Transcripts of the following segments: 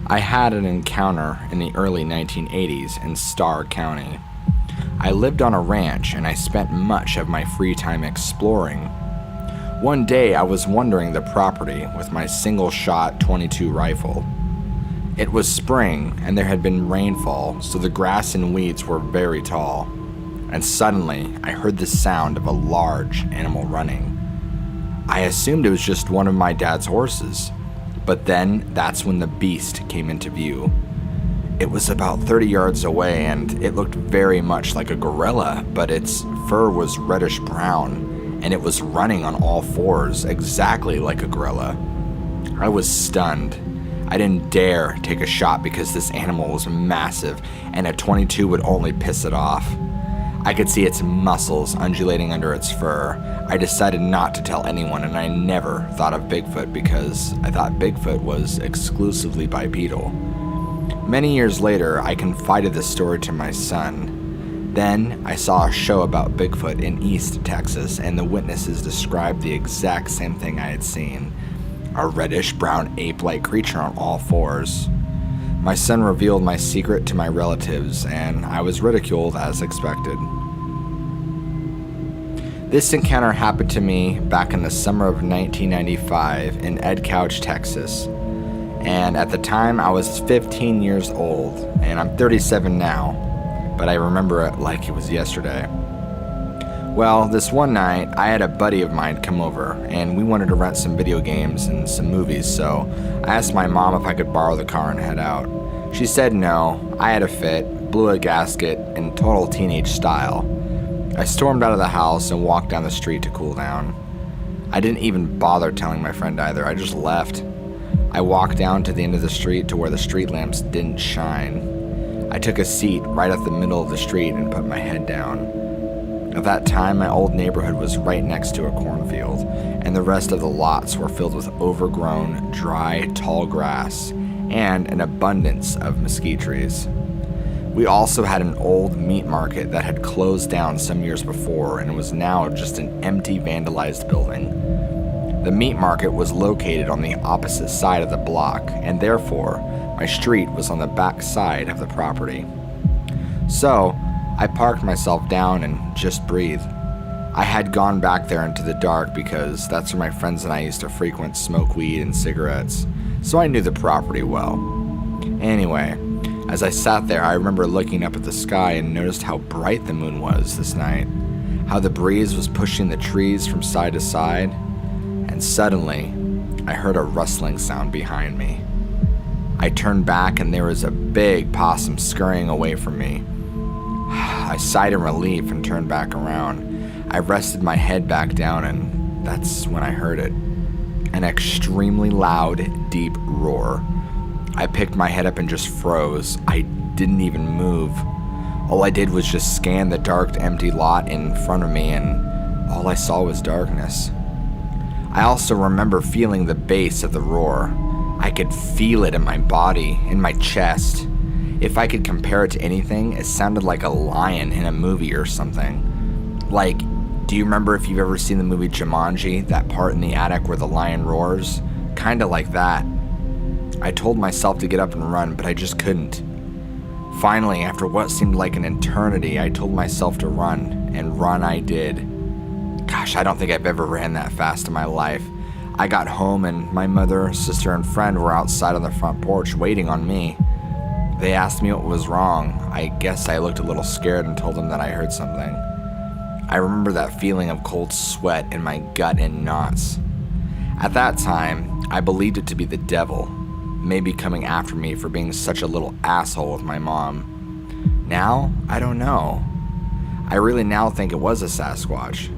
I had an encounter in the early 1980s in Starr County. I lived on a ranch and I spent much of my free time exploring. One day I was wandering the property with my single-shot .22 rifle. It was spring and there had been rainfall, so the grass and weeds were very tall. And suddenly I heard the sound of a large animal running. I assumed it was just one of my dad's horses, but then that's when the beast came into view. It was about 30 yards away and it looked very much like a gorilla, but its fur was reddish brown and it was running on all fours exactly like a gorilla. I was stunned. I didn't dare take a shot because this animal was massive and a .22 would only piss it off. I could see its muscles undulating under its fur. I decided not to tell anyone, and I never thought of Bigfoot because I thought Bigfoot was exclusively bipedal. Many years later, I confided this story to my son. Then, I saw a show about Bigfoot in East Texas, and the witnesses described the exact same thing I had seen. A reddish-brown ape-like creature on all fours. My son revealed my secret to my relatives, and I was ridiculed as expected. This encounter happened to me back in the summer of 1995 in Edcouch, Texas. And at the time, I was 15 years old, and I'm 37 now, but I remember it like it was yesterday. Well, this one night, I had a buddy of mine come over, and we wanted to rent some video games and some movies, so I asked my mom if I could borrow the car and head out. She said no. I had a fit, blew a gasket in total teenage style. I stormed out of the house and walked down the street to cool down. I didn't even bother telling my friend either, I just left. I walked down to the end of the street to where the street lamps didn't shine. I took a seat right at the middle of the street and put my head down. At that time, my old neighborhood was right next to a cornfield, and the rest of the lots were filled with overgrown, dry, tall grass and an abundance of mesquite trees. We also had an old meat market that had closed down some years before and was now just an empty, vandalized building. The meat market was located on the opposite side of the block, and therefore, my street was on the back side of the property. So, I parked myself down and just breathed. I had gone back there into the dark because that's where my friends and I used to frequent smoke weed and cigarettes, so I knew the property well. Anyway, as I sat there, I remember looking up at the sky and noticed how bright the moon was this night, how the breeze was pushing the trees from side to side, and suddenly, I heard a rustling sound behind me. I turned back and there was a big possum scurrying away from me. I sighed in relief and turned back around. I rested my head back down and that's when I heard it. An extremely loud, deep roar. I picked my head up and just froze. I didn't even move. All I did was just scan the dark, empty lot in front of me, and all I saw was darkness. I also remember feeling the bass of the roar. I could feel it in my body, in my chest. If I could compare it to anything, it sounded like a lion in a movie or something. Like, do you remember if you've ever seen the movie Jumanji, that part in the attic where the lion roars? Kinda like that. I told myself to get up and run, but I just couldn't. Finally, after what seemed like an eternity, I told myself to run, and run I did. Gosh, I don't think I've ever ran that fast in my life. I got home and my mother, sister, and friend were outside on the front porch waiting on me. They asked me what was wrong. I guess I looked a little scared and told them that I heard something. I remember that feeling of cold sweat in my gut and knots. At that time, I believed it to be the devil, maybe coming after me for being such a little asshole with my mom. Now, I don't know. I really now think it was a Sasquatch.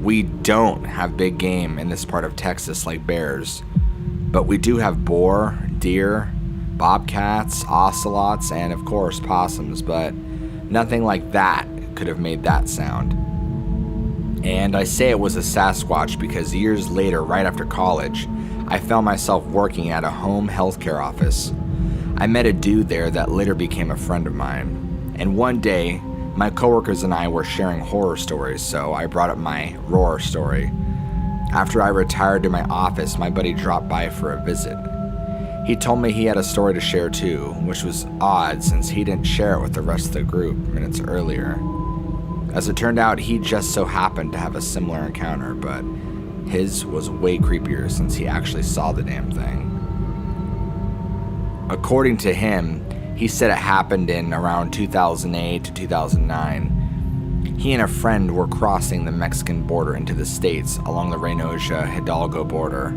We don't have big game in this part of Texas like bears, but we do have boar, deer, bobcats, ocelots, and of course possums, but nothing like that could have made that sound. And I say it was a Sasquatch because years later, right after college, I found myself working at a home healthcare office. I met a dude there that later became a friend of mine, and one day, my coworkers and I were sharing horror stories, so I brought up my roar story. After I retired to my office, my buddy dropped by for a visit. He told me he had a story to share too, which was odd since he didn't share it with the rest of the group minutes earlier. As it turned out, he just so happened to have a similar encounter, but his was way creepier since he actually saw the damn thing. According to him, he said it happened in around 2008 to 2009. He and a friend were crossing the Mexican border into the States along the Reynosa-Hidalgo border.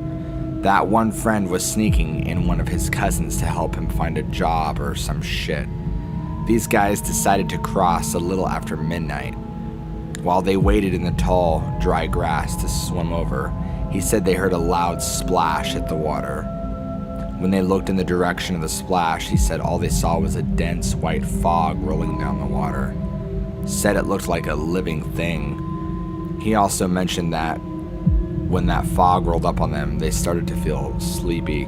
That one friend was sneaking in one of his cousins to help him find a job or some shit. These guys decided to cross a little after midnight. While they waited in the tall, dry grass to swim over, he said they heard a loud splash hit the water. When they looked in the direction of the splash, he said all they saw was a dense white fog rolling down the water. Said it looked like a living thing. He also mentioned that when that fog rolled up on them, they started to feel sleepy.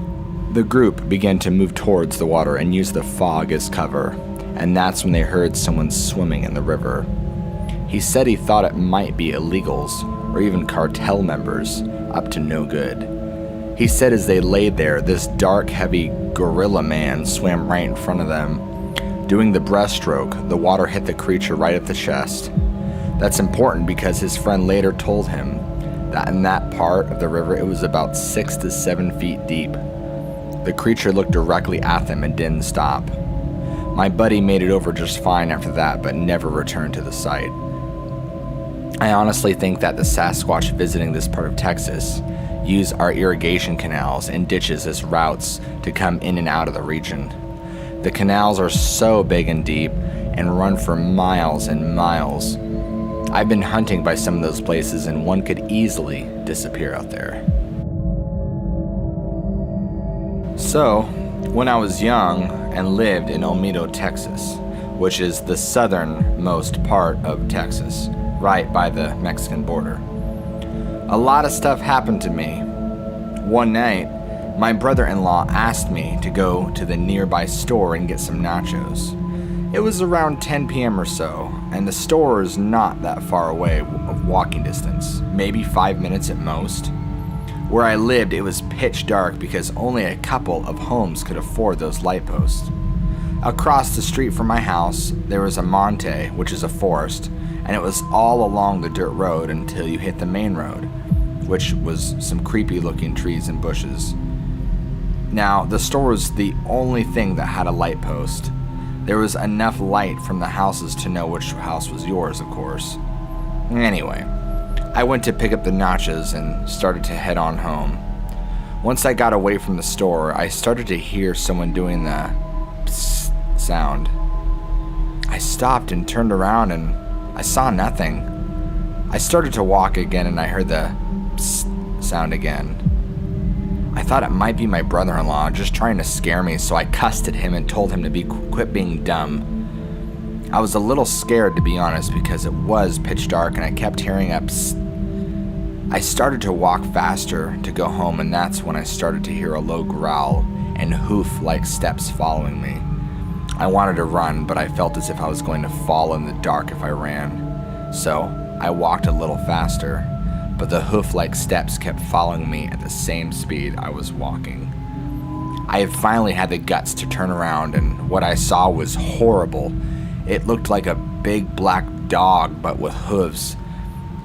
The group began to move towards the water and use the fog as cover, and that's when they heard someone swimming in the river. He said he thought it might be illegals or even cartel members up to no good. He said as they laid there, this dark, heavy gorilla man swam right in front of them. Doing the breaststroke, the water hit the creature right at the chest. That's important because his friend later told him that in that part of the river it was about 6 to 7 feet deep. The creature looked directly at them and didn't stop. My buddy made it over just fine after that, but never returned to the site. I honestly think that the Sasquatch visiting this part of Texas use our irrigation canals and ditches as routes to come in and out of the region. The canals are so big and deep and run for miles and miles. I've been hunting by some of those places and one could easily disappear out there. So, when I was young and lived in Olmedo, Texas, which is the southernmost part of Texas, right by the Mexican border, a lot of stuff happened to me. One night, my brother-in-law asked me to go to the nearby store and get some nachos. It was around 10 p.m. or so, and the store is not that far away of walking distance, maybe 5 minutes at most. Where I lived, it was pitch dark because only a couple of homes could afford those light posts. Across the street from my house, there was a monte, which is a forest, and it was all along the dirt road until you hit the main road, which was some creepy looking trees and bushes. Now, the store was the only thing that had a light post. There was enough light from the houses to know which house was yours, of course. Anyway, I went to pick up the nachos and started to head on home. Once I got away from the store, I started to hear someone doing the psst sound. I stopped and turned around and I saw nothing. I started to walk again and I heard the psst sound again. I thought it might be my brother-in-law just trying to scare me, so I cussed at him and told him to quit being dumb. I was a little scared, to be honest, because it was pitch dark and I kept hearing a psst. I started to walk faster to go home, and that's when I started to hear a low growl and hoof-like steps following me. I wanted to run, but I felt as if I was going to fall in the dark if I ran. So I walked a little faster, but the hoof-like steps kept following me at the same speed I was walking. I had finally had the guts to turn around, and what I saw was horrible. It looked like a big black dog, but with hooves.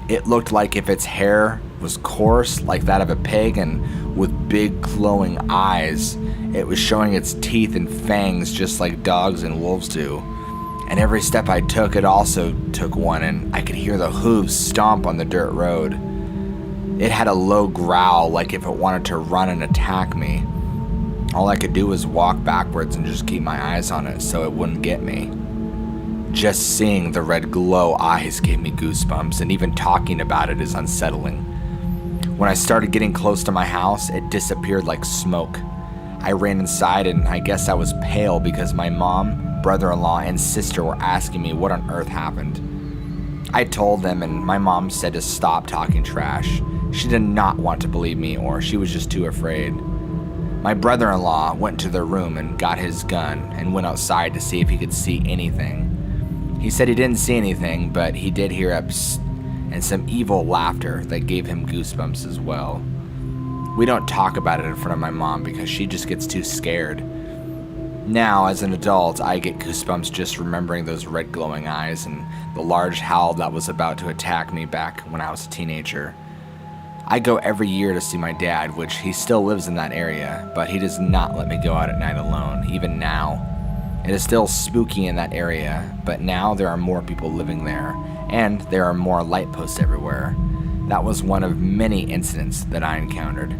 It looked like if its hair was coarse, like that of a pig, and with big glowing eyes. It was showing its teeth and fangs just like dogs and wolves do. And every step I took, it also took one, and I could hear the hooves stomp on the dirt road. It had a low growl, like if it wanted to run and attack me. All I could do was walk backwards and just keep my eyes on it so it wouldn't get me. Just seeing the red glow eyes gave me goosebumps, and even talking about it is unsettling. When I started getting close to my house, it disappeared like smoke. I ran inside, and I guess I was pale because my mom, brother-in-law, and sister were asking me what on earth happened. I told them, and my mom said to stop talking trash. She did not want to believe me, or she was just too afraid. My brother-in-law went to their room and got his gun and went outside to see if he could see anything. He said he didn't see anything, but he did hear a psst and some evil laughter that gave him goosebumps as well. We don't talk about it in front of my mom because she just gets too scared. Now, as an adult, I get goosebumps just remembering those red glowing eyes and the large howl that was about to attack me back when I was a teenager. I go every year to see my dad, which he still lives in that area, but he does not let me go out at night alone, even now. It is still spooky in that area, but now there are more people living there, and there are more light posts everywhere. That was one of many incidents that I encountered.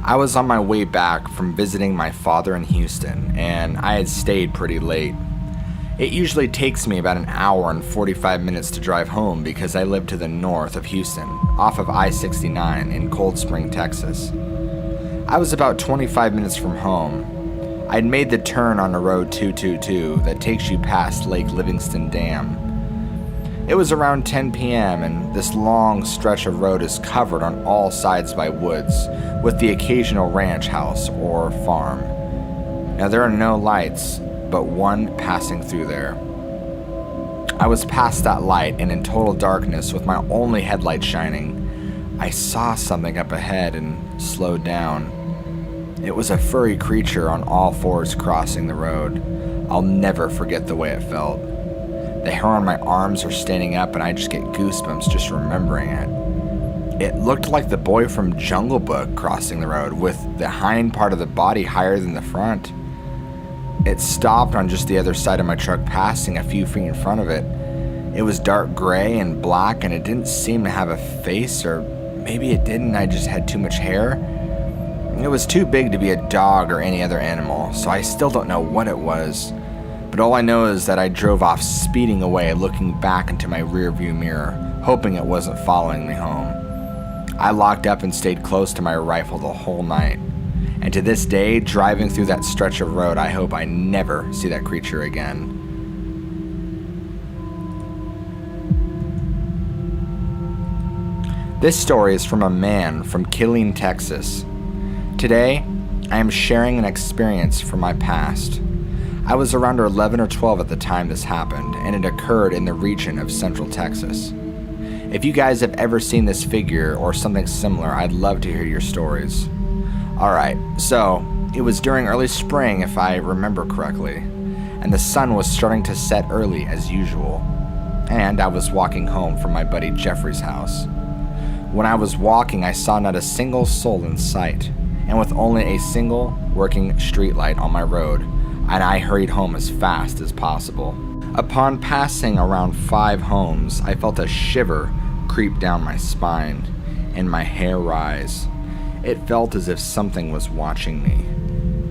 I was on my way back from visiting my father in Houston, and I had stayed pretty late. It usually takes me about an hour and 45 minutes to drive home because I live to the north of Houston, off of I-69 in Cold Spring, Texas. I was about 25 minutes from home. I'd made the turn on the road 222 that takes you past Lake Livingston Dam. It was around 10 p.m. and this long stretch of road is covered on all sides by woods, with the occasional ranch house or farm. Now there are no lights, but one passing through there. I was past that light and in total darkness with my only headlight shining. I saw something up ahead and slowed down. It was a furry creature on all fours crossing the road. I'll never forget the way it felt. The hair on my arms are standing up and I just get goosebumps just remembering it. It looked like the boy from Jungle Book crossing the road with the hind part of the body higher than the front. It stopped on just the other side of my truck, passing a few feet in front of it. It was dark gray and black and it didn't seem to have a face, or maybe it didn't, I just had too much hair. It was too big to be a dog or any other animal, so I still don't know what it was. But all I know is that I drove off speeding away, looking back into my rearview mirror, hoping it wasn't following me home. I locked up and stayed close to my rifle the whole night. And to this day, driving through that stretch of road, I hope I never see that creature again. This story is from a man from Killeen, Texas. Today, I am sharing an experience from my past. I was around 11 or 12 at the time this happened, and it occurred in the region of Central Texas. If you guys have ever seen this figure or something similar, I'd love to hear your stories. Alright, so it was during early spring if I remember correctly, and the sun was starting to set early as usual, and I was walking home from my buddy Jeffrey's house. When I was walking, I saw not a single soul in sight, and with only a single working streetlight on my road, and I hurried home as fast as possible. Upon passing around 5 homes, I felt a shiver creep down my spine and my hair rise. It felt as if something was watching me,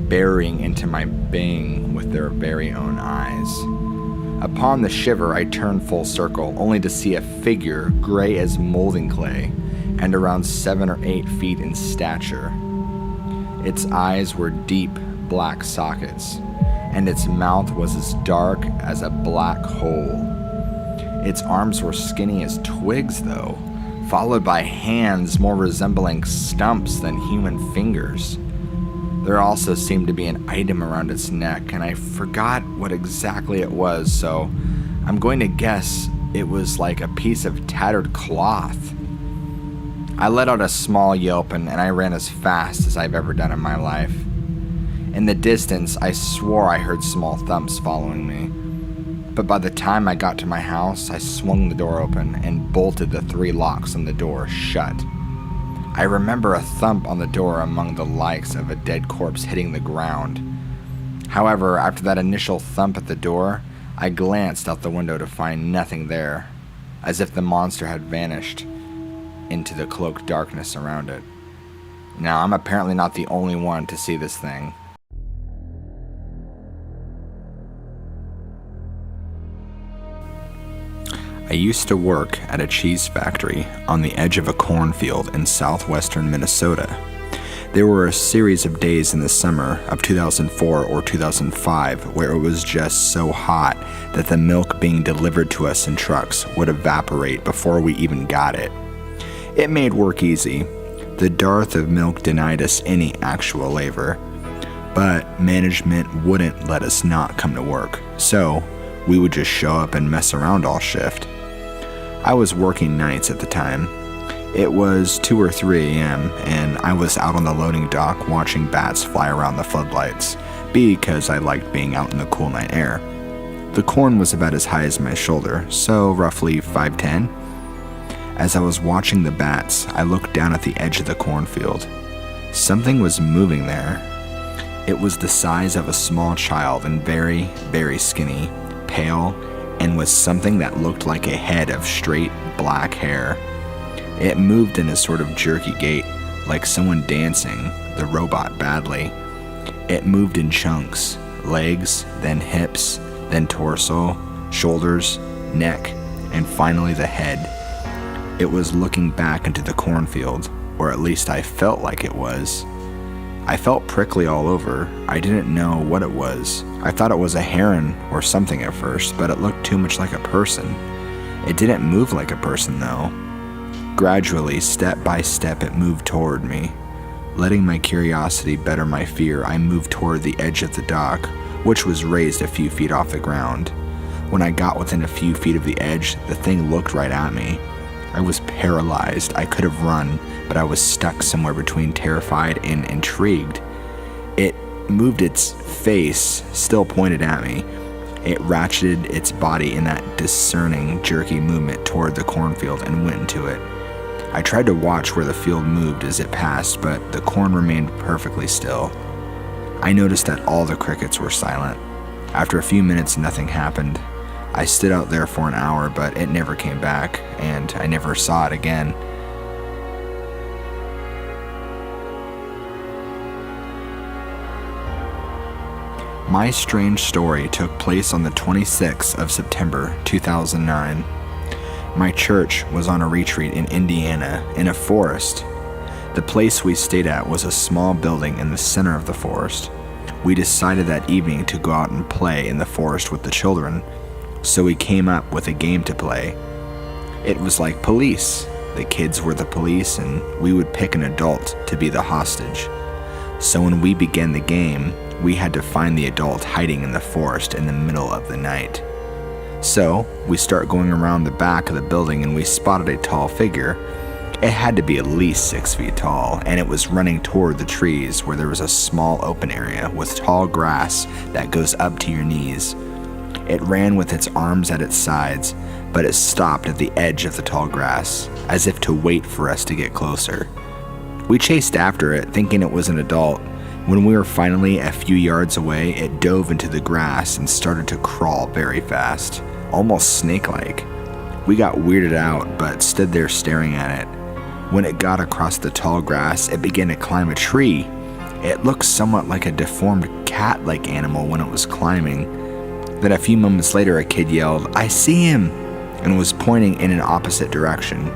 burying into my being with their very own eyes. Upon the shiver, I turned full circle, only to see a figure gray as molding clay and around 7 or 8 feet in stature. Its eyes were deep black sockets, and its mouth was as dark as a black hole. Its arms were skinny as twigs, though, followed by hands more resembling stumps than human fingers. There also seemed to be an item around its neck, and I forgot what exactly it was, so I'm going to guess it was like a piece of tattered cloth. I let out a small yelp and I ran as fast as I've ever done in my life. In the distance, I swore I heard small thumps following me. But by the time I got to my house, I swung the door open and bolted the 3 locks on the door shut. I remember a thump on the door among the likes of a dead corpse hitting the ground. However, after that initial thump at the door, I glanced out the window to find nothing there, as if the monster had vanished into the cloaked darkness around it. Now, I'm apparently not the only one to see this thing. I used to work at a cheese factory on the edge of a cornfield in southwestern Minnesota. There were a series of days in the summer of 2004 or 2005 where it was just so hot that the milk being delivered to us in trucks would evaporate before we even got it. It made work easy. The dearth of milk denied us any actual labor, but management wouldn't let us not come to work, so we would just show up and mess around all shift. I was working nights at the time, It was 2 or 3 a.m. and I was out on the loading dock watching bats fly around the floodlights, because I liked being out in the cool night air. The corn was about as high as my shoulder, so roughly 5'10". As I was watching the bats, I looked down at the edge of the cornfield. Something was moving there. It was the size of a small child and very, very skinny, pale, and was something that looked like a head of straight black hair. It moved in a sort of jerky gait, like someone dancing the robot badly. It moved in chunks, legs, then hips, then torso, shoulders, neck, and finally the head. It was looking back into the cornfield, or at least I felt like it was. I felt prickly all over. I didn't know what it was. I thought it was a heron or something at first, but it looked too much like a person. It didn't move like a person though. Gradually, step by step, it moved toward me. Letting my curiosity better my fear, I moved toward the edge of the dock, which was raised a few feet off the ground. When I got within a few feet of the edge, the thing looked right at me. I was paralyzed. I could have run, but I was stuck somewhere between terrified and intrigued. It moved its face, still pointed at me. It ratcheted its body in that discerning, jerky movement toward the cornfield and went into it. I tried to watch where the field moved as it passed, but the corn remained perfectly still. I noticed that all the crickets were silent. After a few minutes, nothing happened. I stood out there for an hour, but it never came back, and I never saw it again. My strange story took place on the 26th of September, 2009. My church was on a retreat in Indiana, in a forest. The place we stayed at was a small building in the center of the forest. We decided that evening to go out and play in the forest with the children, so we came up with a game to play. It was like police. The kids were the police, and we would pick an adult to be the hostage. So when we began the game, we had to find the adult hiding in the forest in the middle of the night. So we start going around the back of the building and we spotted a tall figure. It had to be at least 6 feet tall, and it was running toward the trees where there was a small open area with tall grass that goes up to your knees. It ran with its arms at its sides, but it stopped at the edge of the tall grass, as if to wait for us to get closer. We chased after it, thinking it was an adult. When we were finally a few yards away, it dove into the grass and started to crawl very fast, almost snake-like. We got weirded out, but stood there staring at it. When it got across the tall grass, it began to climb a tree. It looked somewhat like a deformed cat-like animal when it was climbing. Then a few moments later, a kid yelled, "I see him!" and was pointing in an opposite direction.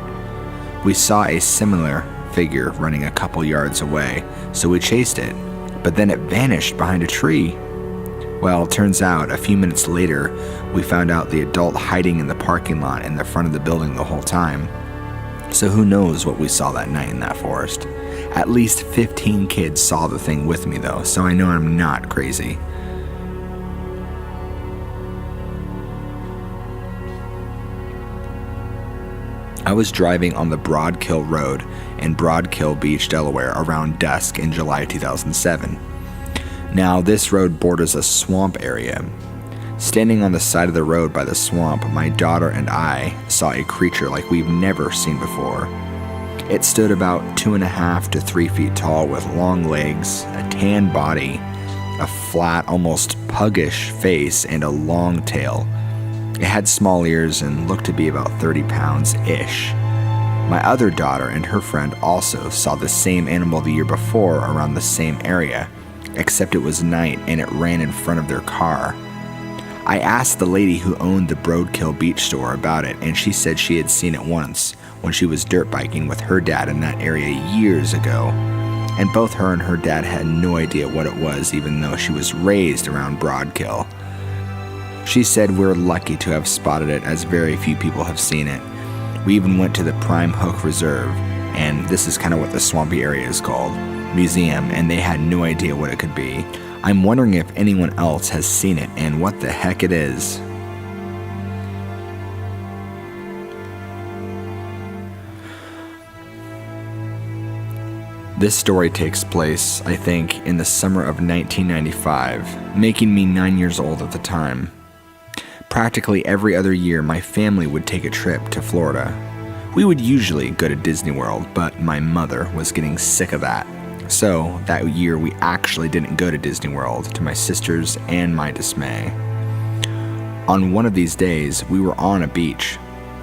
We saw a similar figure running a couple yards away, so we chased it, but then it vanished behind a tree. Well, turns out, a few minutes later, we found out the adult hiding in the parking lot in the front of the building the whole time. So who knows what we saw that night in that forest. At least 15 kids saw the thing with me though, so I know I'm not crazy. I was driving on the Broadkill Road in Broadkill Beach, Delaware around dusk in July 2007. Now, this road borders a swamp area. Standing on the side of the road by the swamp, my daughter and I saw a creature like we've never seen before. It stood about 2.5 to 3 feet tall with long legs, a tan body, a flat, almost puggish face, and a long tail. It had small ears and looked to be about 30 pounds-ish. My other daughter and her friend also saw the same animal the year before around the same area, except it was night and it ran in front of their car. I asked the lady who owned the Broadkill Beach store about it, and she said she had seen it once when she was dirt biking with her dad in that area years ago, and both her and her dad had no idea what it was, even though she was raised around Broadkill. She said we're lucky to have spotted it, as very few people have seen it. We even went to the Prime Hook Reserve, and this is kind of what the swampy area is called, museum, and they had no idea what it could be. I'm wondering if anyone else has seen it and what the heck it is. This story takes place, I think, in the summer of 1995, making me 9 years old at the time. Practically every other year, my family would take a trip to Florida. We would usually go to Disney World, but my mother was getting sick of that. So, that year we actually didn't go to Disney World, to my sister's and my dismay. On one of these days, we were on a beach.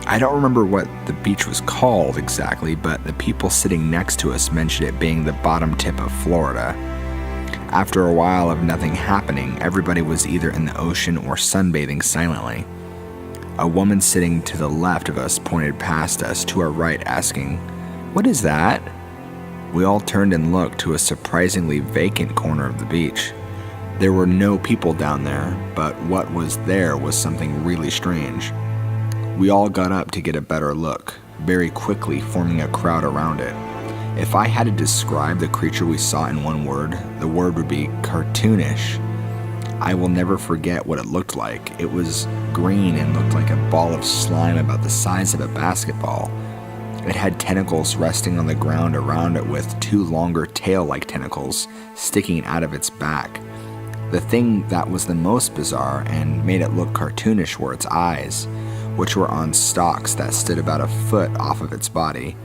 I don't remember what the beach was called exactly, but the people sitting next to us mentioned it being the bottom tip of Florida. After a while of nothing happening, everybody was either in the ocean or sunbathing silently. A woman sitting to the left of us pointed past us to our right, asking, "What is that?" We all turned and looked to a surprisingly vacant corner of the beach. There were no people down there, but what was there was something really strange. We all got up to get a better look, very quickly forming a crowd around it. If I had to describe the creature we saw in one word, the word would be cartoonish. I will never forget what it looked like. It was green and looked like a ball of slime about the size of a basketball. It had tentacles resting on the ground around it with two longer tail-like tentacles sticking out of its back. The thing that was the most bizarre and made it look cartoonish were its eyes, which were on stalks that stood about a foot off of its body.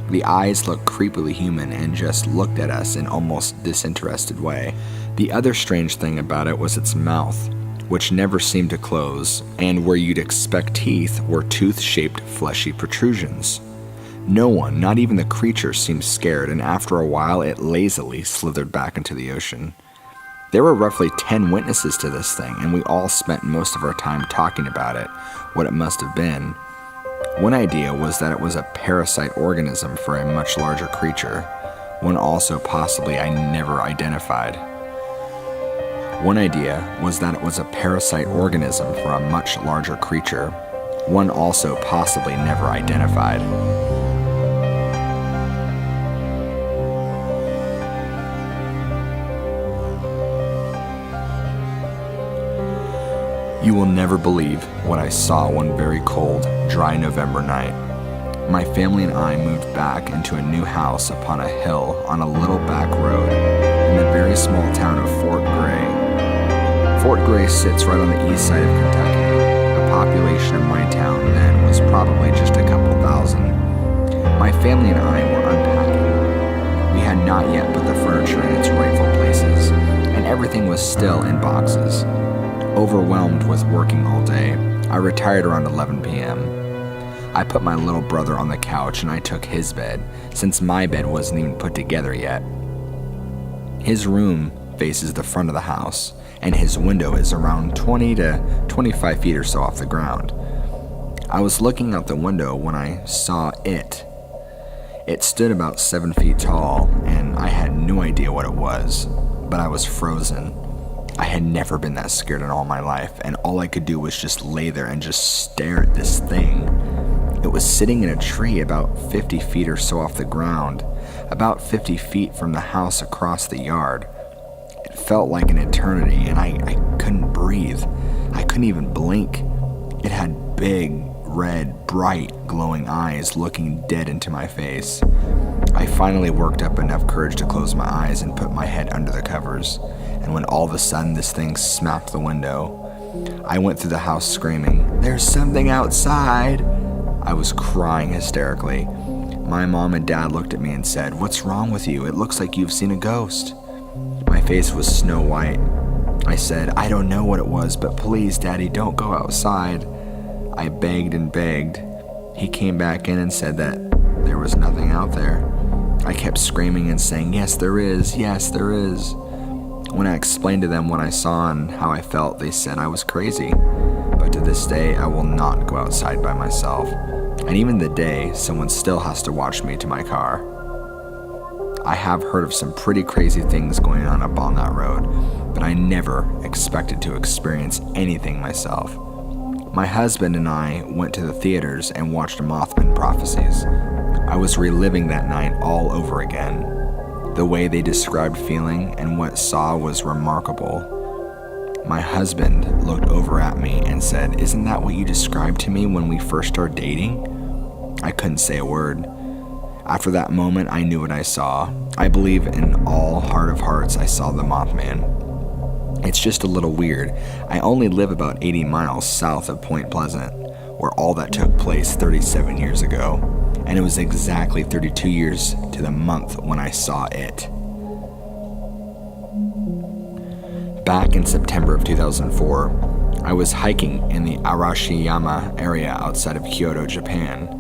The eyes looked creepily human and just looked at us in almost disinterested way. The other strange thing about it was its mouth, which never seemed to close, and where you'd expect teeth were tooth-shaped fleshy protrusions. No one, not even the creature, seemed scared, and after a while it lazily slithered back into the ocean. There were roughly 10 witnesses to this thing, and we all spent most of our time talking about it, what it must have been. One idea was that it was a parasite organism for a much larger creature, one also possibly I never identified. One idea was that it was a parasite organism for a much larger creature, one also possibly never identified. You will never believe what I saw one very cold, dry November night. My family and I moved back into a new house upon a hill on a little back road in the very small town of Fort Gray. Fort Gray sits right on the east side of Kentucky. The population of my town then was probably just a couple thousand. My family and I were unpacking. We had not yet put the furniture in its rightful places, and everything was still in boxes. Overwhelmed with working all day, I retired around 11 p.m. I put my little brother on the couch and I took his bed, since my bed wasn't even put together yet. His room faces the front of the house, and his window is around 20 to 25 feet or so off the ground. I was looking out the window when I saw it. It stood about 7 feet tall, and I had no idea what it was, but I was frozen. I had never been that scared in all my life, and all I could do was just lay there and just stare at this thing. It was sitting in a tree about 50 feet or so off the ground, about 50 feet from the house across the yard. It felt like an eternity, and I couldn't breathe. I couldn't even blink. It had big, red, bright, glowing eyes looking dead into my face. I finally worked up enough courage to close my eyes and put my head under the covers, and when all of a sudden this thing smacked the window, I went through the house screaming, "There's something outside!" I was crying hysterically. My mom and dad looked at me and said, "What's wrong with you? It looks like you've seen a ghost." My face was snow white. I said, "I don't know what it was, but please, Daddy, don't go outside." I begged and begged. He came back in and said that there was nothing out there. I kept screaming and saying, "Yes, there is. Yes, there is." When I explained to them what I saw and how I felt, they said I was crazy. But to this day, I will not go outside by myself. And even today, someone still has to watch me to my car. I have heard of some pretty crazy things going on up on that road, but I never expected to experience anything myself. My husband and I went to the theaters and watched Mothman Prophecies. I was reliving that night all over again. The way they described feeling and what saw was remarkable. My husband looked over at me and said, "Isn't that what you described to me when we first started dating?" I couldn't say a word. After that moment, I knew what I saw. I believe in all heart of hearts I saw the Mothman. It's just a little weird. I only live about 80 miles south of Point Pleasant, where all that took place 37 years ago, and it was exactly 32 years to the month when I saw it. Back in September of 2004, I was hiking in the Arashiyama area outside of Kyoto, Japan.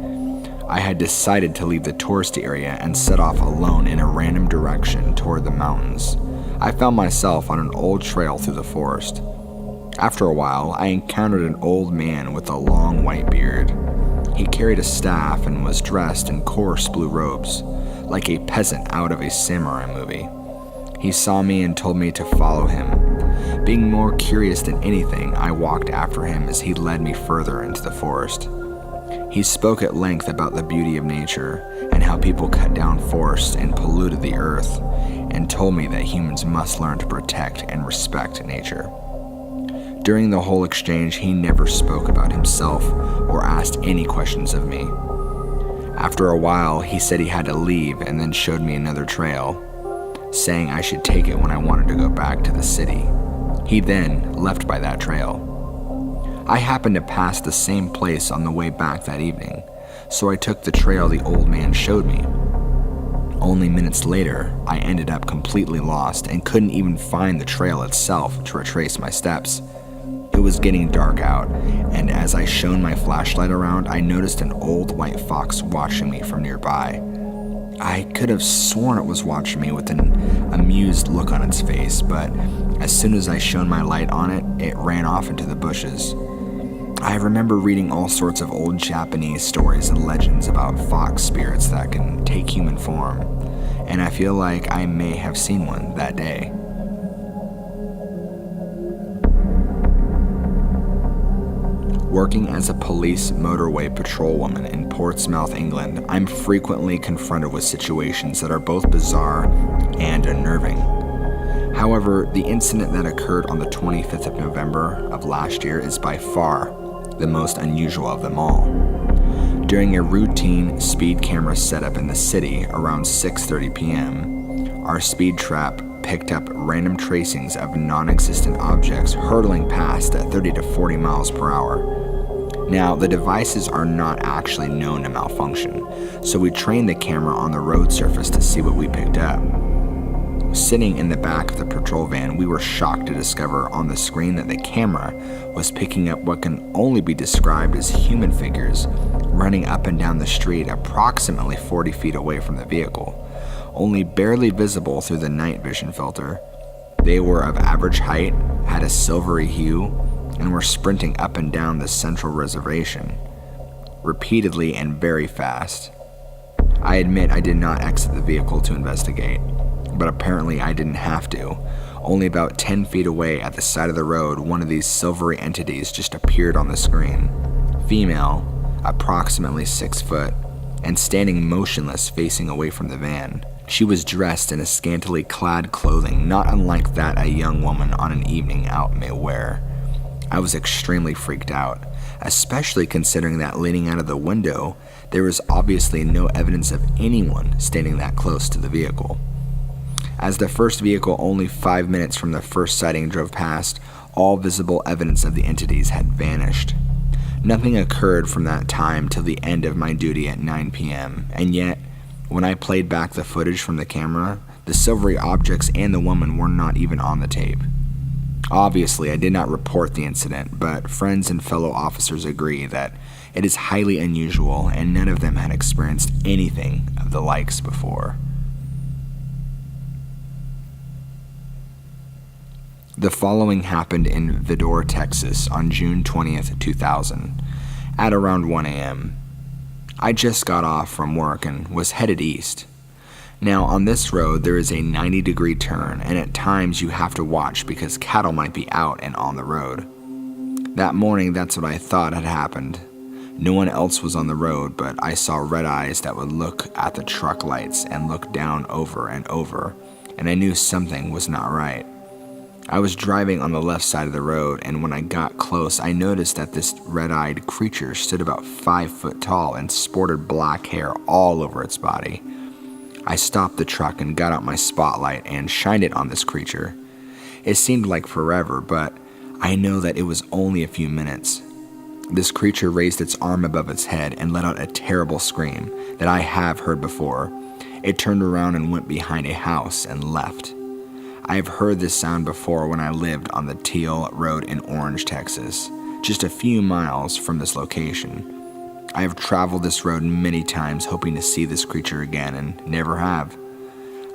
I had decided to leave the touristy area and set off alone in a random direction toward the mountains. I found myself on an old trail through the forest. After a while, I encountered an old man with a long white beard. He carried a staff and was dressed in coarse blue robes, like a peasant out of a samurai movie. He saw me and told me to follow him. Being more curious than anything, I walked after him as he led me further into the forest. He spoke at length about the beauty of nature and how people cut down forests and polluted the earth, and told me that humans must learn to protect and respect nature. During the whole exchange, he never spoke about himself or asked any questions of me. After a while, he said he had to leave and then showed me another trail, saying I should take it when I wanted to go back to the city. He then left by that trail. I happened to pass the same place on the way back that evening, so I took the trail the old man showed me. Only minutes later, I ended up completely lost and couldn't even find the trail itself to retrace my steps. It was getting dark out, and as I shone my flashlight around, I noticed an old white fox watching me from nearby. I could have sworn it was watching me with an amused look on its face, but as soon as I shone my light on it, it ran off into the bushes. I remember reading all sorts of old Japanese stories and legends about fox spirits that can take human form, and I feel like I may have seen one that day. Working as a police motorway patrolwoman in Portsmouth, England, I'm frequently confronted with situations that are both bizarre and unnerving. However, the incident that occurred on the 25th of November of last year is by far the most unusual of them all. During a routine speed camera setup in the city around 6:30 p.m., our speed trap picked up random tracings of non-existent objects hurtling past at 30 to 40 miles per hour. Now, the devices are not actually known to malfunction, so we trained the camera on the road surface to see what we picked up. Sitting in the back of the patrol van, we were shocked to discover on the screen that the camera was picking up what can only be described as human figures running up and down the street approximately 40 feet away from the vehicle, only barely visible through the night vision filter. They were of average height, had a silvery hue, and were sprinting up and down the central reservation, repeatedly and very fast. I admit I did not exit the vehicle to investigate, but apparently I didn't have to. Only about 10 feet away at the side of the road, one of these silvery entities just appeared on the screen. Female, approximately 6 foot, and standing motionless facing away from the van. She was dressed in a scantily clad clothing not unlike that a young woman on an evening out may wear. I was extremely freaked out, especially considering that leaning out of the window, there was obviously no evidence of anyone standing that close to the vehicle. As the first vehicle only 5 minutes from the first sighting drove past, all visible evidence of the entities had vanished. Nothing occurred from that time till the end of my duty at 9 p.m., and yet, when I played back the footage from the camera, the silvery objects and the woman were not even on the tape. Obviously, I did not report the incident, but friends and fellow officers agree that it is highly unusual and none of them had experienced anything of the likes before. The following happened in Vidor, Texas on June 20th, 2000, at around 1 a.m. I just got off from work and was headed east. Now, on this road, there is a 90-degree turn, and at times you have to watch because cattle might be out and on the road. That morning, that's what I thought had happened. No one else was on the road, but I saw red eyes that would look at the truck lights and look down over and over, and I knew something was not right. I was driving on the left side of the road, and when I got close, I noticed that this red-eyed creature stood about 5 foot tall and sported black hair all over its body. I stopped the truck and got out my spotlight and shined it on this creature. It seemed like forever, but I know that it was only a few minutes. This creature raised its arm above its head and let out a terrible scream that I have heard before. It turned around and went behind a house and left. I have heard this sound before when I lived on the Teal Road in Orange, Texas, just a few miles from this location. I have traveled this road many times hoping to see this creature again and never have.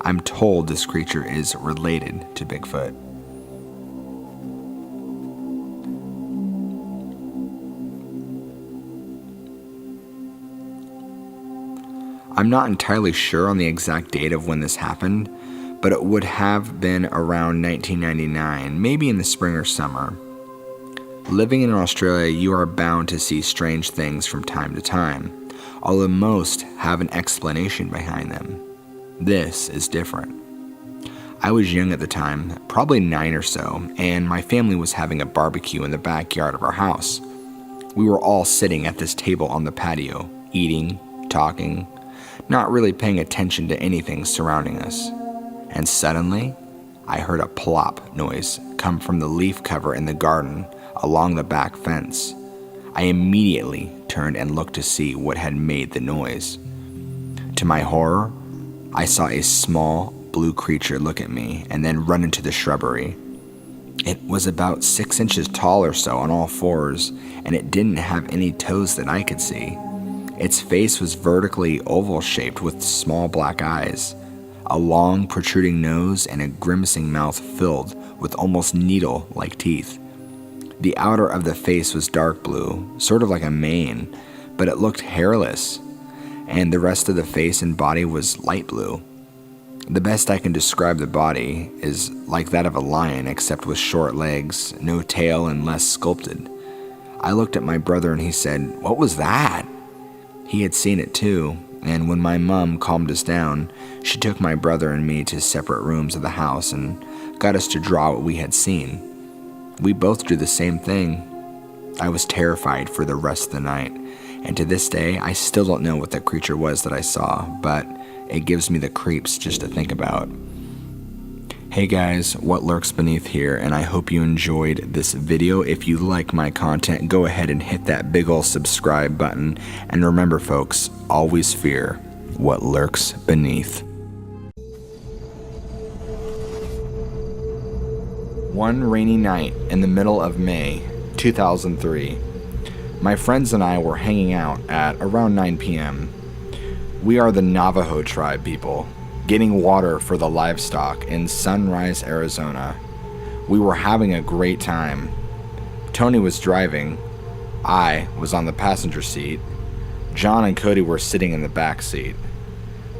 I'm told this creature is related to Bigfoot. I'm not entirely sure on the exact date of when this happened, but it would have been around 1999, maybe in the spring or summer. Living in Australia, you are bound to see strange things from time to time, although most have an explanation behind them. This is different. I was young at the time, probably 9 or so, and my family was having a barbecue in the backyard of our house. We were all sitting at this table on the patio, eating, talking, not really paying attention to anything surrounding us. And suddenly, I heard a plop noise come from the leaf cover in the garden along the back fence. I immediately turned and looked to see what had made the noise. To my horror, I saw a small blue creature look at me and then run into the shrubbery. It was about 6 inches tall or so on all fours, and it didn't have any toes that I could see. Its face was vertically oval-shaped with small black eyes, a long protruding nose, and a grimacing mouth filled with almost needle-like teeth. The outer of the face was dark blue, sort of like a mane, but it looked hairless, and the rest of the face and body was light blue. The best I can describe the body is like that of a lion, except with short legs, no tail, and less sculpted. I looked at my brother and he said, "What was that?" He had seen it too, and when my mom calmed us down, she took my brother and me to separate rooms of the house and got us to draw what we had seen. We both drew the same thing. I was terrified for the rest of the night, and to this day, I still don't know what that creature was that I saw, but it gives me the creeps just to think about. Hey guys, what lurks beneath here, and I hope you enjoyed this video. If you like my content, go ahead and hit that big ol' subscribe button, and remember folks, always fear what lurks beneath. One rainy night in the middle of May 2003, my friends and I were hanging out at around 9 p.m. We are the Navajo tribe people, getting water for the livestock in Sunrise, Arizona. We were having a great time. Tony was driving. I was on the passenger seat. John and Cody were sitting in the back seat.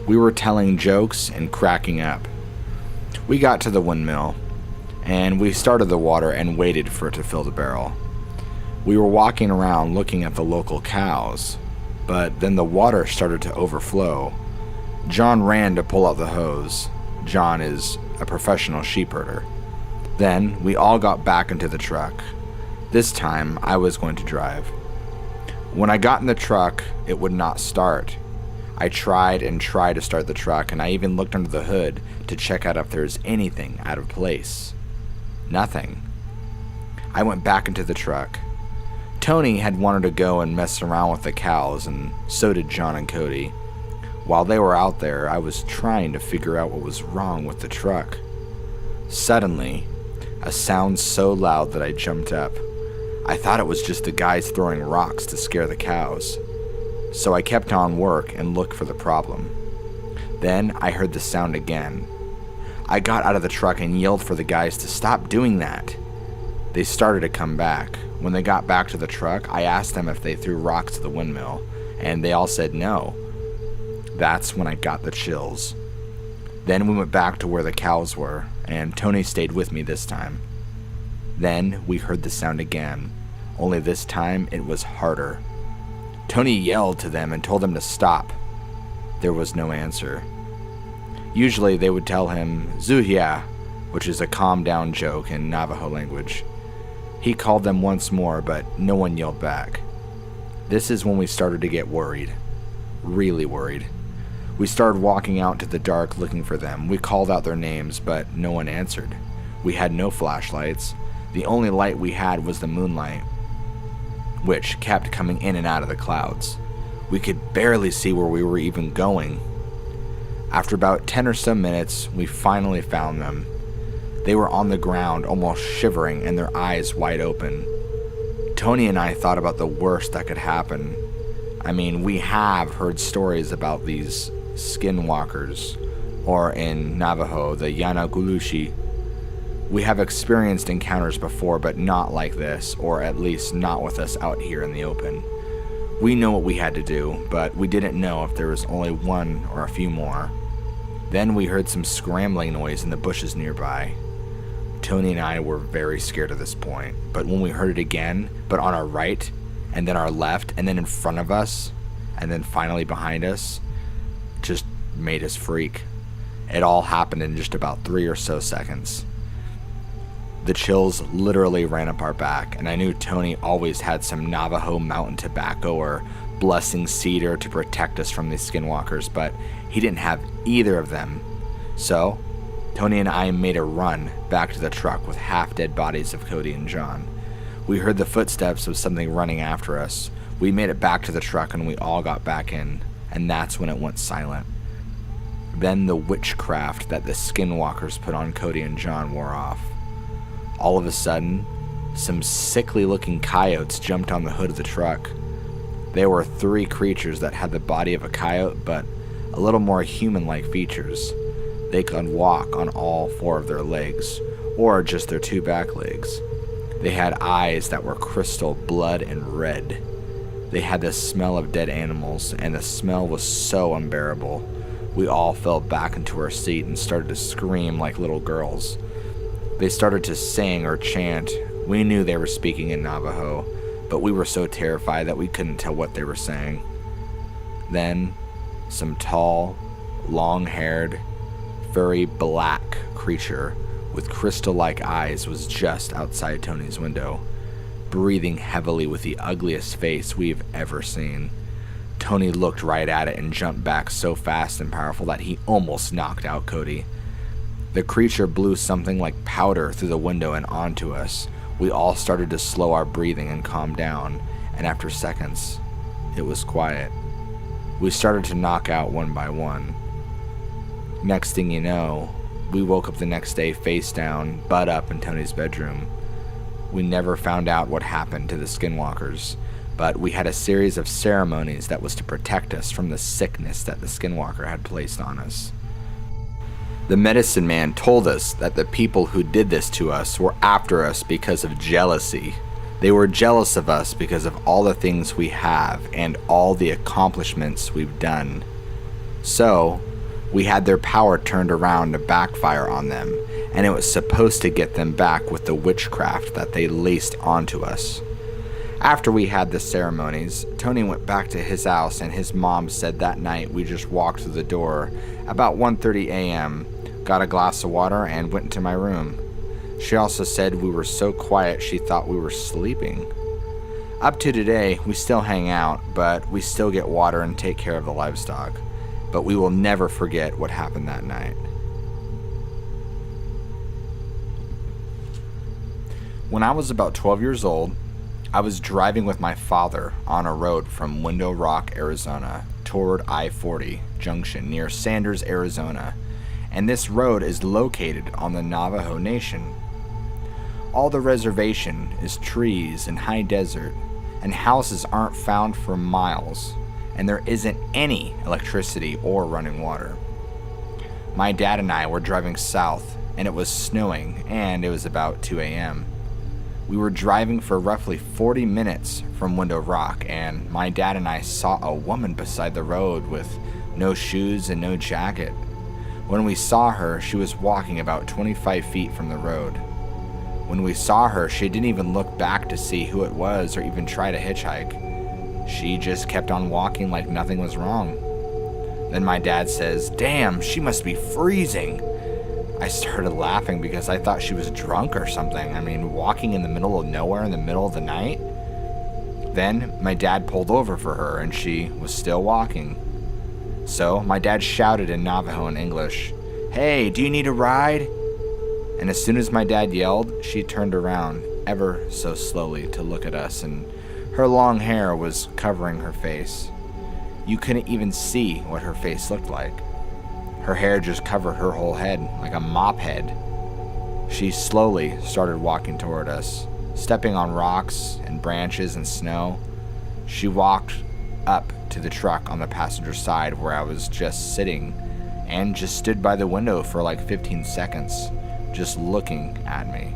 We were telling jokes and cracking up. We got to the windmill, and we started the water and waited for it to fill the barrel. We were walking around looking at the local cows, but then the water started to overflow. John ran to pull out the hose. John is a professional sheep herder. Then we all got back into the truck. This time I was going to drive. When I got in the truck, it would not start. I tried to start the truck, and I even looked under the hood to check out if there's anything out of place. Nothing. I went back into the truck. Tony had wanted to go and mess around with the cows, and so did John and Cody. While they were out there, I was trying to figure out what was wrong with the truck. Suddenly, a sound so loud that I jumped up. I thought it was just the guys throwing rocks to scare the cows. So I kept on work and looked for the problem. Then I heard the sound again. I got out of the truck and yelled for the guys to stop doing that. They started to come back. When they got back to the truck, I asked them if they threw rocks to the windmill, and they all said no. That's when I got the chills. Then we went back to where the cows were, and Tony stayed with me this time. Then we heard the sound again, only this time it was harder. Tony yelled to them and told them to stop. There was no answer. Usually they would tell him, "Zuhia," which is a calm down joke in Navajo language. He called them once more, but no one yelled back. This is when we started to get worried. Really worried. We started walking out into the dark looking for them. We called out their names, but no one answered. We had no flashlights. The only light we had was the moonlight, which kept coming in and out of the clouds. We could barely see where we were even going. After about 10 or so minutes, we finally found them. They were on the ground, almost shivering, and their eyes wide open. Tony and I thought about the worst that could happen. I mean, we have heard stories about these Skinwalkers, or in Navajo, the Yanagulushi. We have experienced encounters before, but not like this, or at least not with us out here in the open. We know what we had to do, but we didn't know if there was only one or a few more. Then we heard some scrambling noise in the bushes nearby. Tony and I were very scared at this point, but when we heard it again, but on our right, and then our left, and then in front of us, and then finally behind us, just made us freak. It all happened in just about 3 or so seconds. The chills literally ran up our back, and I knew Tony always had some Navajo mountain tobacco or blessing cedar to protect us from these skinwalkers, but he didn't have either of them. So, Tony and I made a run back to the truck with half-dead bodies of Cody and John. We heard the footsteps of something running after us. We made it back to the truck and we all got back in, and that's when it went silent. Then the witchcraft that the skinwalkers put on Cody and John wore off. All of a sudden, some sickly-looking coyotes jumped on the hood of the truck. There were 3 creatures that had the body of a coyote, but a little more human-like features. They could walk on all 4 of their legs, or just their 2 back legs. They had eyes that were crystal blood and red. They had the smell of dead animals, and the smell was so unbearable. We all fell back into our seat and started to scream like little girls. They started to sing or chant. We knew they were speaking in Navajo, but we were so terrified that we couldn't tell what they were saying. Then, some tall, long-haired, furry black creature with crystal-like eyes was just outside Tony's window, breathing heavily with the ugliest face we've ever seen. Tony looked right at it and jumped back so fast and powerful that he almost knocked out Cody. The creature blew something like powder through the window and onto us. We all started to slow our breathing and calm down, and after seconds, it was quiet. We started to knock out one by one. Next thing you know, we woke up the next day face down, butt up in Tony's bedroom. We never found out what happened to the skinwalkers, but we had a series of ceremonies that was to protect us from the sickness that the skinwalker had placed on us. The medicine man told us that the people who did this to us were after us because of jealousy. They were jealous of us because of all the things we have and all the accomplishments we've done. So, we had their power turned around to backfire on them, and it was supposed to get them back with the witchcraft that they laced onto us. After we had the ceremonies, Tony went back to his house, and his mom said that night we just walked through the door about 1:30 a.m., got a glass of water, and went into my room. She also said we were so quiet she thought we were sleeping. Up to today, we still hang out, but we still get water and take care of the livestock. But we will never forget what happened that night. When I was about 12 years old, I was driving with my father on a road from Window Rock, Arizona, toward I-40 junction near Sanders, Arizona, and this road is located on the Navajo Nation. All the reservation is trees and high desert, and houses aren't found for miles, and there isn't any electricity or running water. My dad and I were driving south, and it was snowing, and it was about 2 a.m. We were driving for roughly 40 minutes from Window Rock, and my dad and I saw a woman beside the road with no shoes and no jacket. When we saw her, she was walking about 25 feet from the road. When we saw her, she didn't even look back to see who it was or even try to hitchhike. She just kept on walking like nothing was wrong. Then my dad says, "Damn, she must be freezing." I started laughing because I thought she was drunk or something. I mean, walking in the middle of nowhere in the middle of the night. Then my dad pulled over for her and she was still walking. So my dad shouted in Navajo and English, "Hey, do you need a ride?" And as soon as my dad yelled, she turned around ever so slowly to look at us, and her long hair was covering her face. You couldn't even see what her face looked like. Her hair just covered her whole head like a mop head. She slowly started walking toward us, stepping on rocks and branches and snow. She walked up to the truck on the passenger side where I was just sitting and just stood by the window for like 15 seconds, just looking at me.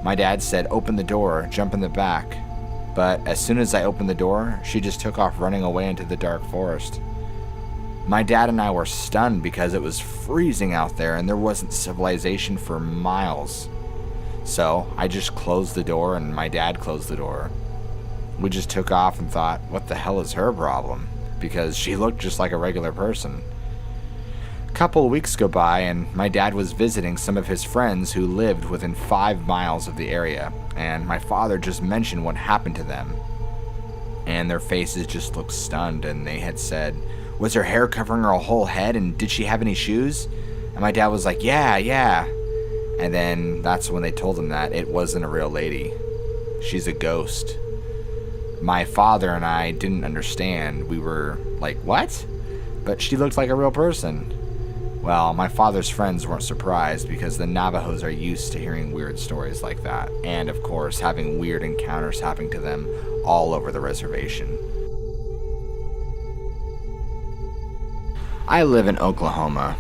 My dad said, "Open the door, jump in the back." But as soon as I opened the door, she just took off running away into the dark forest. My dad and I were stunned because it was freezing out there and there wasn't civilization for miles. So I just closed the door and my dad closed the door. We just took off and thought, what the hell is her problem? Because she looked just like a regular person. A couple of weeks go by and my dad was visiting some of his friends who lived within 5 miles of the area, and my father just mentioned what happened to them. And their faces just looked stunned, and they had said, "Was her hair covering her whole head, and did she have any shoes?" And my dad was like, yeah. And then that's when they told him that it wasn't a real lady. She's a ghost. My father and I didn't understand. We were like, what? But she looked like a real person. Well, my father's friends weren't surprised because the Navajos are used to hearing weird stories like that, and of course having weird encounters happening to them all over the reservation. I live in Oklahoma,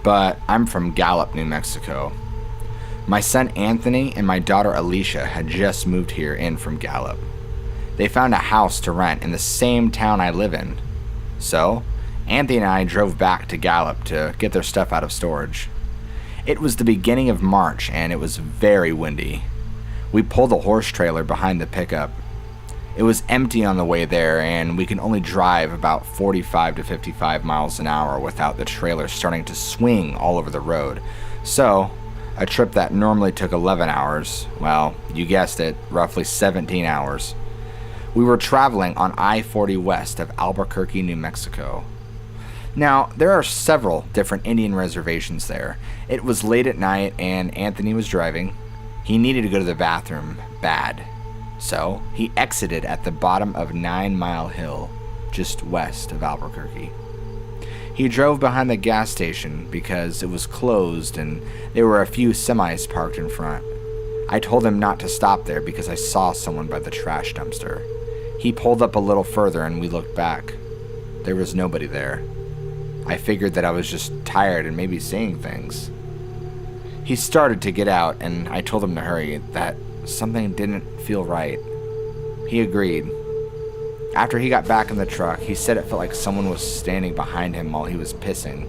but I'm from Gallup, New Mexico. My son Anthony and my daughter Alicia had just moved here in from Gallup. They found a house to rent in the same town I live in. So, Anthony and I drove back to Gallup to get their stuff out of storage. It was the beginning of March and it was very windy. We pulled a horse trailer behind the pickup. It was empty on the way there and we can only drive about 45 to 55 miles an hour without the trailer starting to swing all over the road. So, a trip that normally took 11 hours, well, you guessed it, roughly 17 hours. We were traveling on I-40 west of Albuquerque, New Mexico. Now, there are several different Indian reservations there. It was late at night and Anthony was driving. He needed to go to the bathroom bad. So, he exited at the bottom of 9 Mile Hill, just west of Albuquerque. He drove behind the gas station because it was closed and there were a few semis parked in front. I told him not to stop there because I saw someone by the trash dumpster. He pulled up a little further and we looked back. There was nobody there. I figured that I was just tired and maybe seeing things. He started to get out and I told him to hurry, that something didn't feel right. He agreed. After he got back in the truck, he said it felt like someone was standing behind him while he was pissing.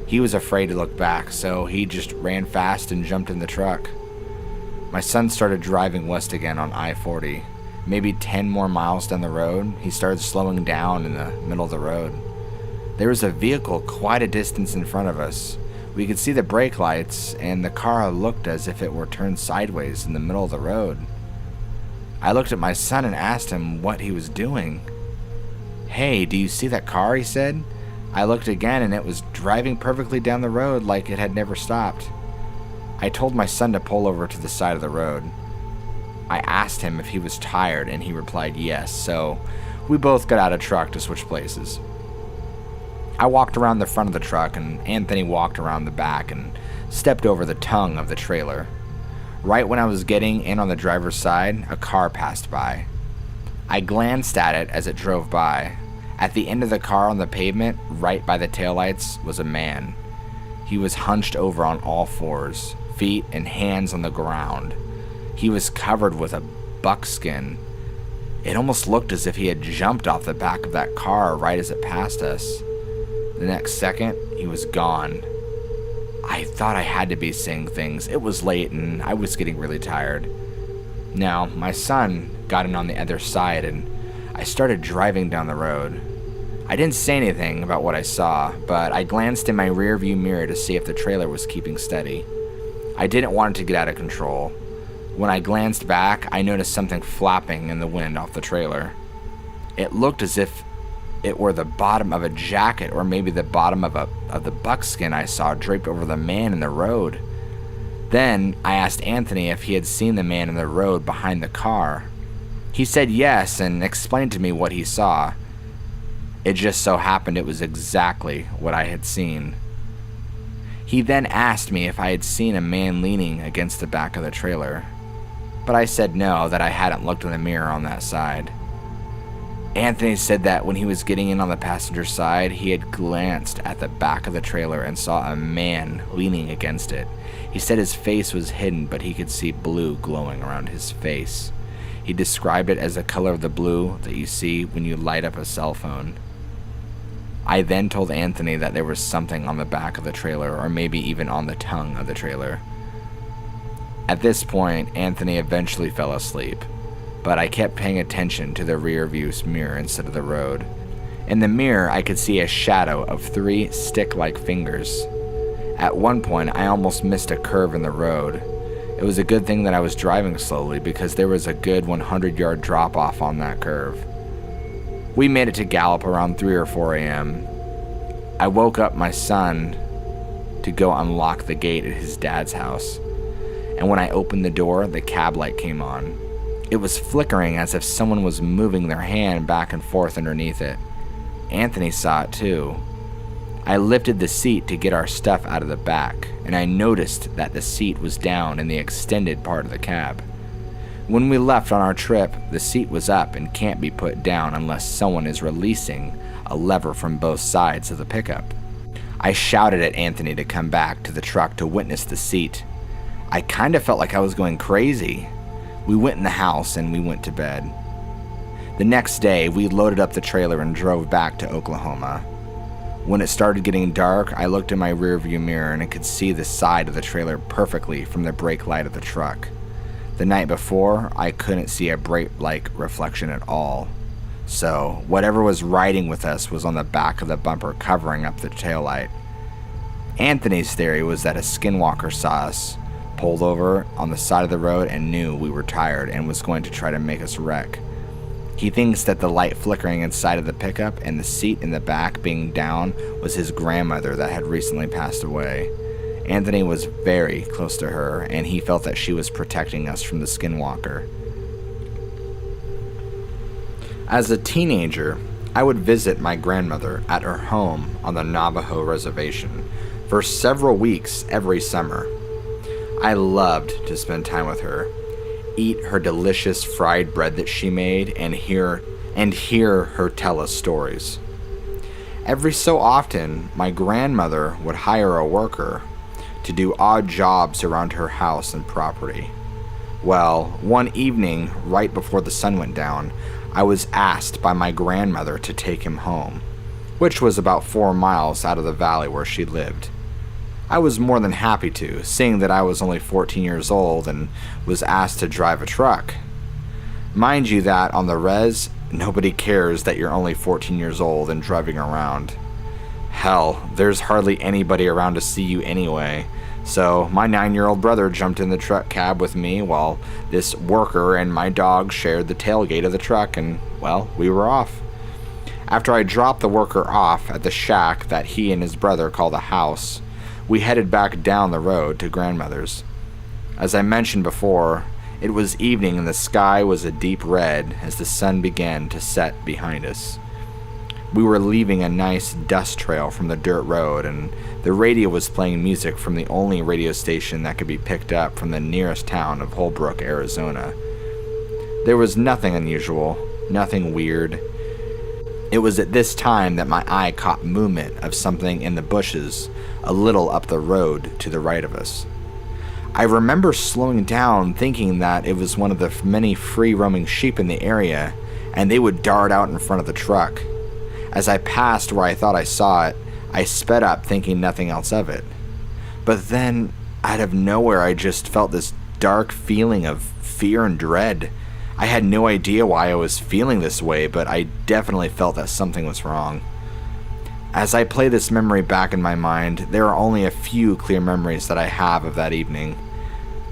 He was afraid to look back, so he just ran fast and jumped in the truck. My son started driving west again on I-40. Maybe 10 more miles down the road, he started slowing down in the middle of the road. There was a vehicle quite a distance in front of us. We could see the brake lights, and the car looked as if it were turned sideways in the middle of the road. I looked at my son and asked him what he was doing. "Hey, do you see that car?" he said. I looked again and it was driving perfectly down the road like it had never stopped. I told my son to pull over to the side of the road. I asked him if he was tired and he replied yes, so we both got out of the truck to switch places. I walked around the front of the truck and Anthony walked around the back and stepped over the tongue of the trailer. Right when I was getting in on the driver's side, a car passed by. I glanced at it as it drove by. At the end of the car on the pavement, right by the taillights, was a man. He was hunched over on all fours, feet and hands on the ground. He was covered with a buckskin. It almost looked as if he had jumped off the back of that car right as it passed us. The next second, he was gone. I thought I had to be seeing things. It was late and I was getting really tired. Now, my son got in on the other side and I started driving down the road. I didn't say anything about what I saw, but I glanced in my rearview mirror to see if the trailer was keeping steady. I didn't want it to get out of control. When I glanced back, I noticed something flapping in the wind off the trailer. It looked as if it were the bottom of a jacket, or maybe the bottom of the buckskin I saw draped over the man in the road. Then I asked Anthony if he had seen the man in the road behind the car. He said yes and explained to me what he saw. It just so happened it was exactly what I had seen. He then asked me if I had seen a man leaning against the back of the trailer, but I said no, that I hadn't looked in the mirror on that side. Anthony said that when he was getting in on the passenger side, he had glanced at the back of the trailer and saw a man leaning against it. He said his face was hidden, but he could see blue glowing around his face. He described it as the color of the blue that you see when you light up a cell phone. I then told Anthony that there was something on the back of the trailer, or maybe even on the tongue of the trailer. At this point, Anthony eventually fell asleep, but I kept paying attention to the rear view mirror instead of the road. In the mirror, I could see a shadow of 3 stick-like fingers. At one point, I almost missed a curve in the road. It was a good thing that I was driving slowly, because there was a good 100-yard drop-off on that curve. We made it to Gallup around 3 or 4 a.m. I woke up my son to go unlock the gate at his dad's house, and when I opened the door, the cab light came on. It was flickering as if someone was moving their hand back and forth underneath it. Anthony saw it too. I lifted the seat to get our stuff out of the back, and I noticed that the seat was down in the extended part of the cab. When we left on our trip, the seat was up and can't be put down unless someone is releasing a lever from both sides of the pickup. I shouted at Anthony to come back to the truck to witness the seat. I kind of felt like I was going crazy. We went in the house and we went to bed. The next day, we loaded up the trailer and drove back to Oklahoma. When it started getting dark, I looked in my rearview mirror and I could see the side of the trailer perfectly from the brake light of the truck. The night before, I couldn't see a brake-like reflection at all. So, whatever was riding with us was on the back of the bumper covering up the taillight. Anthony's theory was that a Skinwalker saw us, pulled over on the side of the road, and knew we were tired and was going to try to make us wreck. He thinks that the light flickering inside of the pickup and the seat in the back being down was his grandmother that had recently passed away. Anthony was very close to her, and he felt that she was protecting us from the Skinwalker. As a teenager, I would visit my grandmother at her home on the Navajo reservation for several weeks every summer. I loved to spend time with her, eat her delicious fried bread that she made, and hear her tell us stories. Every so often, my grandmother would hire a worker to do odd jobs around her house and property. Well, one evening, right before the sun went down, I was asked by my grandmother to take him home, which was about 4 miles out of the valley where she lived. I was more than happy to, seeing that I was only 14 years old and was asked to drive a truck. Mind you that on the res, nobody cares that you're only 14 years old and driving around. Hell, there's hardly anybody around to see you anyway, so my 9-year-old brother jumped in the truck cab with me while this worker and my dog shared the tailgate of the truck, and, well, we were off. After I dropped the worker off at the shack that he and his brother call the house, we headed back down the road to grandmother's. As I mentioned before, it was evening and the sky was a deep red as the sun began to set behind us. We were leaving a nice dust trail from the dirt road, and the radio was playing music from the only radio station that could be picked up from the nearest town of Holbrook, Arizona. There was nothing unusual, nothing weird. It was at this time that my eye caught movement of something in the bushes a little up the road to the right of us. I remember slowing down, thinking that it was one of the many free-roaming sheep in the area, and they would dart out in front of the truck. As I passed where I thought I saw it, I sped up, thinking nothing else of it. But then, out of nowhere, I just felt this dark feeling of fear and dread. I had no idea why I was feeling this way, but I definitely felt that something was wrong. As I play this memory back in my mind, there are only a few clear memories that I have of that evening.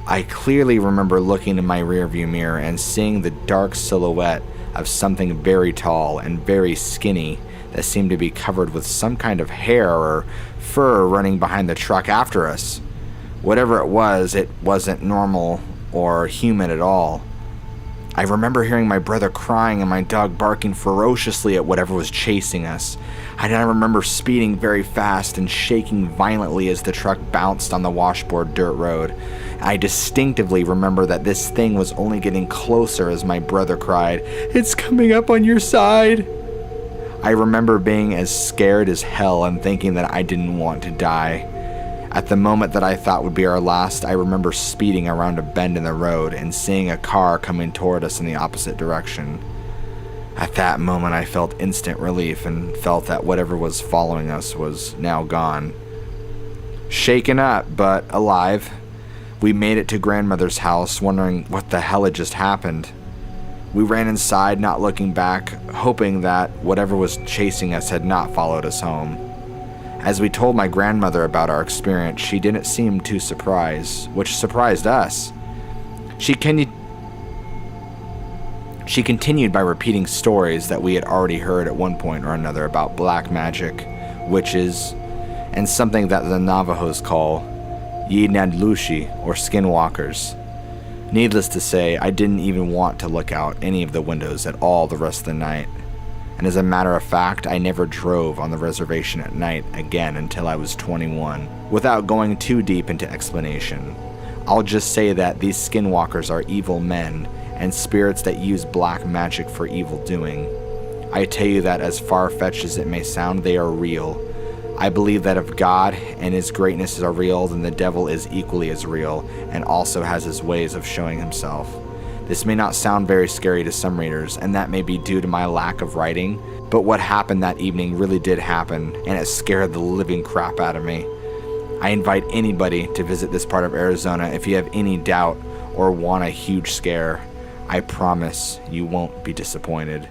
I clearly remember looking in my rearview mirror and seeing the dark silhouette of something very tall and very skinny that seemed to be covered with some kind of hair or fur running behind the truck after us. Whatever it wasn't normal or human at all. I remember hearing my brother crying and my dog barking ferociously at whatever was chasing us. I remember speeding very fast and shaking violently as the truck bounced on the washboard dirt road. I distinctively remember that this thing was only getting closer as my brother cried, "It's coming up on your side!" I remember being as scared as hell and thinking that I didn't want to die. At the moment that I thought would be our last, I remember speeding around a bend in the road and seeing a car coming toward us in the opposite direction. At that moment, I felt instant relief and felt that whatever was following us was now gone. Shaken up, but alive, we made it to grandmother's house, wondering what the hell had just happened. We ran inside, not looking back, hoping that whatever was chasing us had not followed us home. As we told my grandmother about our experience, she didn't seem too surprised, which surprised us. She continued by repeating stories that we had already heard at one point or another about black magic, witches, and something that the Navajos call Yinadlushi, or Skinwalkers. Needless to say, I didn't even want to look out any of the windows at all the rest of the night. And as a matter of fact, I never drove on the reservation at night again until I was 21. Without going too deep into explanation, I'll just say that these skinwalkers are evil men and spirits that use black magic for evil doing. I tell you that as far-fetched as it may sound, they are real. I believe that if God and his greatness are real, then the devil is equally as real and also has his ways of showing himself. This may not sound very scary to some readers, and that may be due to my lack of writing, but what happened that evening really did happen, and it scared the living crap out of me. I invite anybody to visit this part of Arizona if you have any doubt or want a huge scare. I promise you won't be disappointed.